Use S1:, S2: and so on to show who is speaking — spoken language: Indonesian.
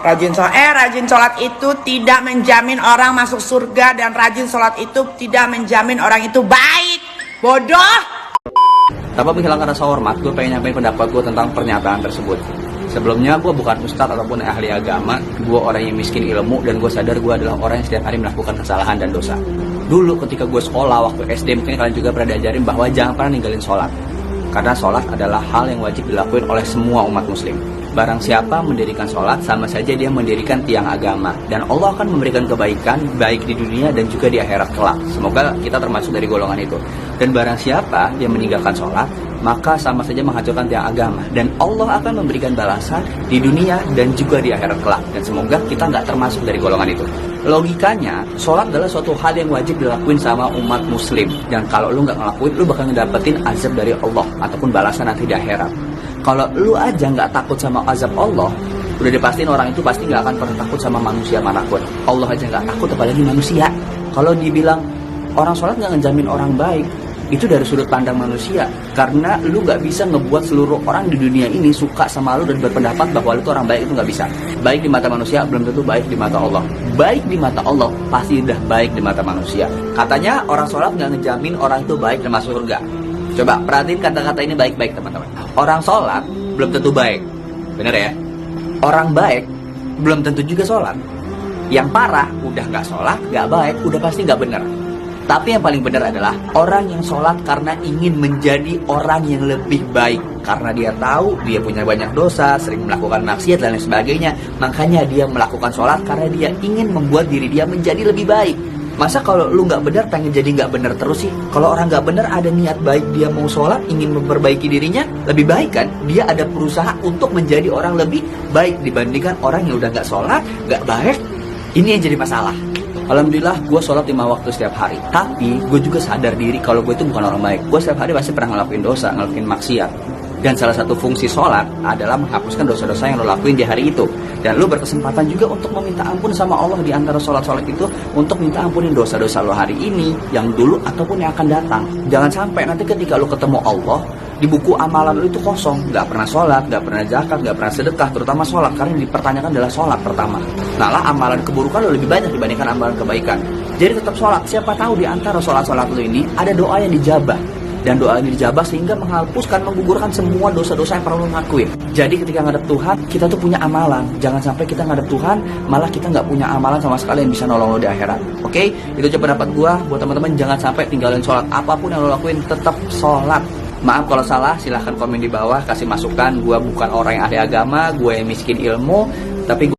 S1: Rajin sholat itu tidak menjamin orang masuk surga, dan rajin sholat itu tidak menjamin orang itu baik. Bodoh.
S2: Tanpa menghilangkan rasa hormat, gue pengen nyampein pendapat gue tentang pernyataan tersebut. Sebelumnya, gue bukan ustadz ataupun ahli agama. Gue orang yang miskin ilmu, dan gue sadar gue adalah orang yang setiap hari melakukan kesalahan dan dosa. Dulu ketika gue sekolah, waktu SD, mungkin kalian juga pernah diajarin bahwa jangan pernah ninggalin sholat. Karena sholat adalah hal yang wajib dilakuin oleh semua umat muslim. Barang siapa mendirikan sholat, sama saja dia mendirikan tiang agama. Dan Allah akan memberikan kebaikan, baik di dunia dan juga di akhirat kelak. Semoga kita termasuk dari golongan itu. Dan barang siapa yang meninggalkan sholat, maka sama saja menghancurkan tiang agama. Dan Allah akan memberikan balasan di dunia dan juga di akhirat kelak. Dan semoga kita nggak termasuk dari golongan itu. Logikanya, sholat adalah suatu hal yang wajib dilakuin sama umat muslim. Dan kalau lu nggak ngelakuin, lu bakal ngedapetin azab dari Allah ataupun balasan nanti di akhirat. Kalau lu aja nggak takut sama azab Allah, udah dipastiin orang itu pasti nggak akan pernah takut sama manusia manapun. Allah aja nggak takut, apalagi manusia. Kalau dibilang orang sholat nggak ngejamin orang baik, itu dari sudut pandang manusia. Karena lu nggak bisa ngebuat seluruh orang di dunia ini suka sama lu dan berpendapat bahwa lu itu orang baik, itu nggak bisa. Baik di mata manusia belum tentu baik di mata Allah. Baik di mata Allah pasti udah baik di mata manusia. Katanya orang sholat nggak ngejamin orang itu baik dan masuk surga. Coba perhatiin kata-kata ini baik-baik, teman-teman. Orang sholat belum tentu baik, bener ya? Orang baik belum tentu juga sholat. Yang parah udah nggak sholat, nggak baik, udah pasti nggak bener. Tapi yang paling benar adalah orang yang sholat karena ingin menjadi orang yang lebih baik. Karena dia tahu dia punya banyak dosa, sering melakukan maksiat dan lain sebagainya. Makanya dia melakukan sholat karena dia ingin membuat diri dia menjadi lebih baik. Masa kalau lu nggak benar pengen jadi nggak benar terus sih? Kalau orang nggak benar ada niat baik, dia mau sholat, ingin memperbaiki dirinya, lebih baik kan? Dia ada berusaha untuk menjadi orang lebih baik dibandingkan orang yang udah nggak sholat, nggak baik. Ini yang jadi masalah. Alhamdulillah gue sholat 5 waktu setiap hari. Tapi gue juga sadar diri kalau gue itu bukan orang baik. Gue setiap hari pasti pernah ngelakuin dosa, ngelakuin maksiat. Dan salah satu fungsi sholat adalah menghapuskan dosa-dosa yang lo lakuin di hari itu. Dan lo berkesempatan juga untuk meminta ampun sama Allah di antara sholat-sholat itu, untuk minta ampunin dosa-dosa lo hari ini, yang dulu ataupun yang akan datang. Jangan sampai nanti ketika lo ketemu Allah, di buku amalan lo itu kosong, nggak pernah sholat, nggak pernah zakat, nggak pernah sedekah, terutama sholat, karena yang dipertanyakan adalah sholat pertama. Malah amalan keburukan lo lebih banyak dibandingkan amalan kebaikan. Jadi tetap sholat. Siapa tahu di antara sholat-sholat lo ini ada doa yang dijabah. Dan doa ini dijabah sehingga menghapuskan, menggugurkan semua dosa-dosa yang pernah lo lakuin. Jadi ketika ngadep Tuhan, kita tuh punya amalan. Jangan sampai kita ngadep Tuhan, malah kita nggak punya amalan sama sekali yang bisa nolong lo di akhirat. Oke? Itu aja pendapat gue. Buat teman-teman, jangan sampai tinggalin sholat. Apapun yang lo lakuin, tetap sholat. Maaf kalau salah, silahkan komen di bawah, kasih masukan. Gue bukan orang yang ahli agama, gue yang miskin ilmu, tapi